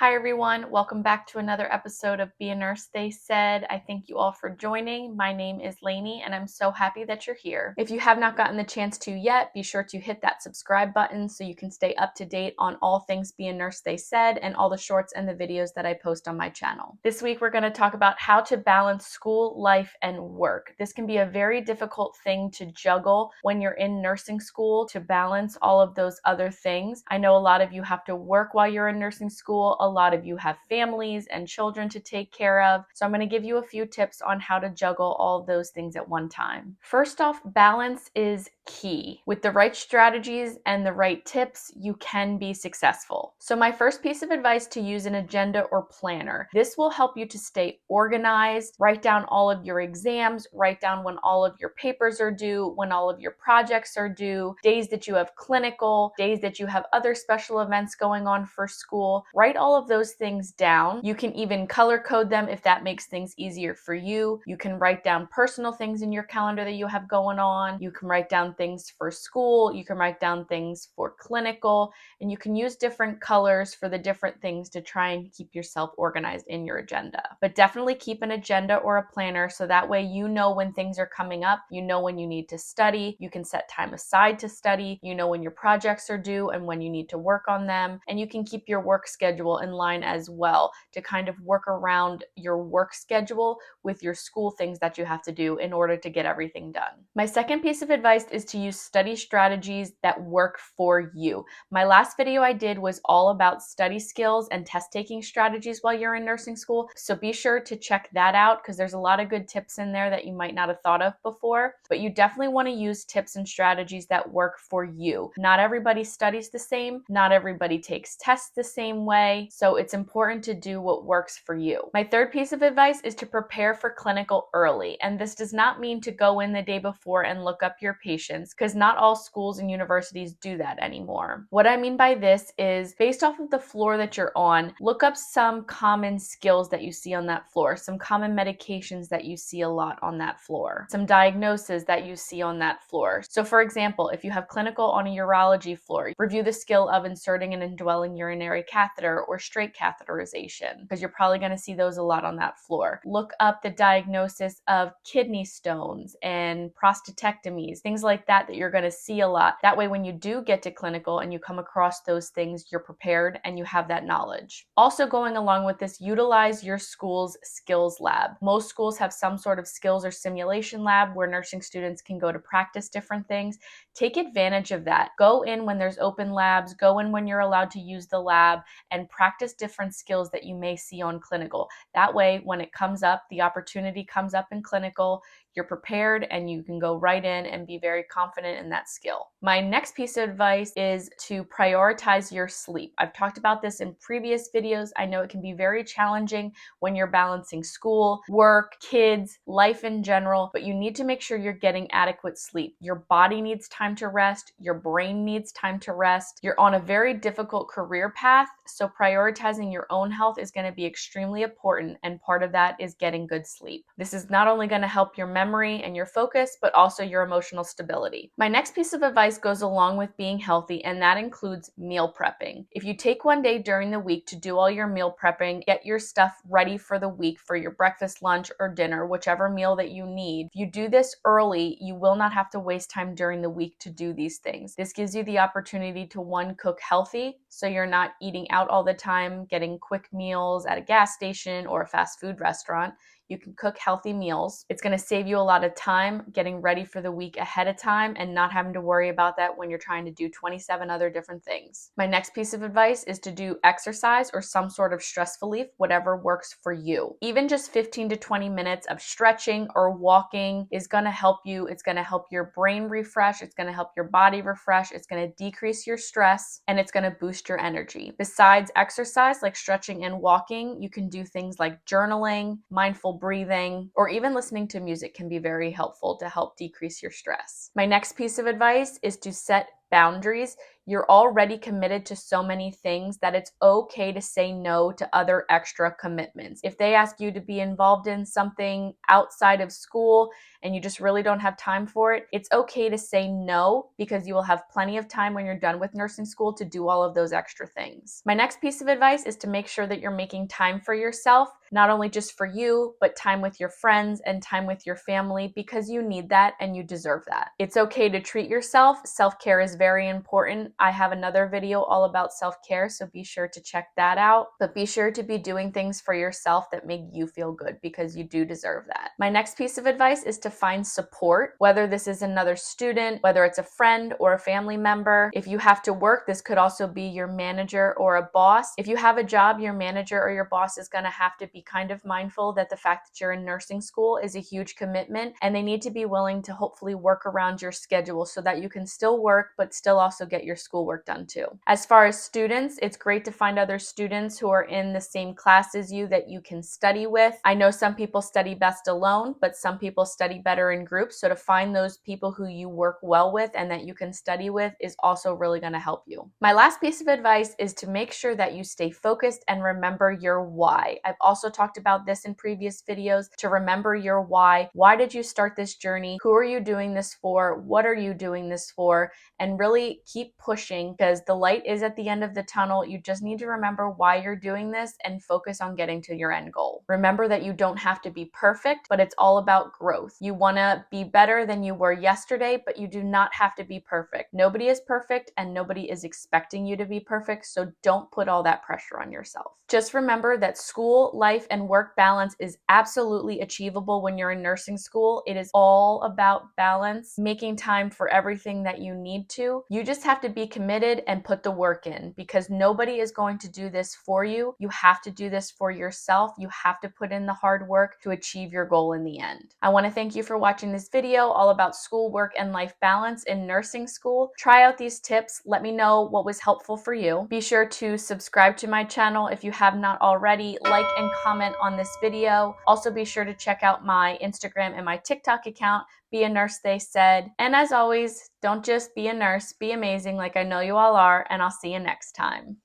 Hi everyone, welcome back to another episode of Be a Nurse They Said. I thank you all for joining. My name is Lainey and I'm so happy that you're here. If you have not gotten the chance to yet, be sure to hit that subscribe button so you can stay up to date on all things Be a Nurse They Said and all the shorts and the videos that I post on my channel. This week we're going to talk about how to balance school, life, and work. This can be a very difficult thing to juggle when you're in nursing school, to balance all of those other things. I know a lot of you have to work while you're in nursing school. A lot of you have families and children to take care of. So I'm going to give you a few tips on how to juggle all of those things at one time. First off, balance is key. With the right strategies and the right tips, you can be successful. So my first piece of advice: to use an agenda or planner. This will help you to stay organized, write down all of your exams, write down when all of your papers are due, when all of your projects are due, days that you have clinical, days that you have other special events going on for school. Write all of those things down. You can even color code them if that makes things easier for you. You can write down personal things in your calendar that you have going on. You can write down things for school. You can write down things for clinical, and you can use different colors for the different things to try and keep yourself organized in your agenda. But definitely keep an agenda or a planner so that way you know when things are coming up, you know when you need to study, you can set time aside to study, you know when your projects are due and when you need to work on them, and you can keep your work schedule in line as well to kind of work around your work schedule with your school things that you have to do in order to get everything done. My second piece of advice is to use study strategies that work for you. My last video I did was all about study skills and test taking strategies while you're in nursing school, so be sure to check that out because there's a lot of good tips in there that you might not have thought of before. But you definitely want to use tips and strategies that work for you. Not everybody studies the same, not everybody takes tests the same way, so it's important to do what works for you. My third piece of advice is to prepare for clinical early, and this does not mean to go in the day before and look up your patients, because not all schools and universities do that anymore. What I mean by this is, based off of the floor that you're on, look up some common skills that you see on that floor, some common medications that you see a lot on that floor, some diagnoses that you see on that floor. So for example, if you have clinical on a urology floor, review the skill of inserting an indwelling urinary catheter or straight catheterization, because you're probably going to see those a lot on that floor. Look up the diagnosis of kidney stones and prostatectomies, things like that you're going to see a lot. That way, when you do get to clinical and you come across those things, you're prepared and you have that knowledge. Also, going along with this, utilize your school's skills lab. Most schools have some sort of skills or simulation lab where nursing students can go to practice different things. Take advantage of that. Go in when there's open labs, go in when you're allowed to use the lab, and practice different skills that you may see on clinical. That way, when it comes up, the opportunity comes up in clinical, you're prepared and you can go right in and be very confident in that skill. My next piece of advice is to prioritize your sleep. I've talked about this in previous videos. I know it can be very challenging when you're balancing school, work, kids, life in general, but you need to make sure you're getting adequate sleep. Your body needs time to rest. Your brain needs time to rest. You're on a very difficult career path, so prioritizing your own health is going to be extremely important, and part of that is getting good sleep. This is not only going to help your memory and your focus, but also your emotional stability. My next piece of advice goes along with being healthy, and that includes meal prepping. If you take one day during the week to do all your meal prepping, get your stuff ready for the week for your breakfast, lunch, or dinner, whichever meal that you need. If you do this early, you will not have to waste time during the week to do these things. This gives you the opportunity to, one, cook healthy, so you're not eating out all the time, getting quick meals at a gas station or a fast food restaurant. You can cook healthy meals. It's going to save you a lot of time getting ready for the week ahead of time and not having to worry about that when you're trying to do 27 other different things. My next piece of advice is to do exercise or some sort of stress relief, whatever works for you. Even just 15 to 20 minutes of stretching or walking is going to help you. It's going to help your brain refresh. It's going to help your body refresh. It's going to decrease your stress, and it's going to boost your energy. Besides exercise, like stretching and walking, you can do things like journaling, mindful breathing, or even listening to music can be very helpful to help decrease your stress. My next piece of advice is to set boundaries. you're already committed to so many things that it's okay to say no to other extra commitments. If they ask you to be involved in something outside of school and you just really don't have time for it, it's okay to say no, because you will have plenty of time when you're done with nursing school to do all of those extra things. My next piece of advice is to make sure that you're making time for yourself, not only just for you, but time with your friends and time with your family, because you need that and you deserve that. It's okay to treat yourself. Self-care is very important. I have another video all about self-care, so be sure to check that out. But be sure to be doing things for yourself that make you feel good, because you do deserve that. My next piece of advice is to find support, whether this is another student, whether it's a friend or a family member. If you have to work, this could also be your manager or a boss. If you have a job, your manager or your boss is going to have to be kind of mindful that the fact that you're in nursing school is a huge commitment, and they need to be willing to hopefully work around your schedule so that you can still work but still also get your schoolwork done too. As far as students, it's great to find other students who are in the same class as you that you can study with. I know some people study best alone, but some people study better in groups, so to find those people who you work well with and that you can study with is also really going to help you. My last piece of advice is to make sure that you stay focused and remember your why. I've also talked about this in previous videos, to remember your why. Why did you start this journey? Who are you doing this for? What are you doing this for? And really keep pushing, because the light is at the end of the tunnel. You just need to remember why you're doing this and focus on getting to your end goal. Remember that you don't have to be perfect, but it's all about growth. You want to be better than you were yesterday, but you do not have to be perfect. Nobody is perfect and nobody is expecting you to be perfect, so don't put all that pressure on yourself. Just remember that school, life, and work balance is absolutely achievable when you're in nursing school. It is all about balance, making time for everything that you need to. You just have to be committed and put the work in, because nobody is going to do this for you. You have to do this for yourself. You have to put in the hard work to achieve your goal in the end. I want to thank you for watching this video all about school, work, and life balance in nursing school. Try out these tips. Let me know what was helpful for you. Be sure to subscribe to my channel if you have not already. Like and comment on this video. Also be sure to check out my Instagram and my TikTok account, Be a Nurse They Said. And as always, don't just be a nurse, be amazing like I know you all are, and I'll see you next time.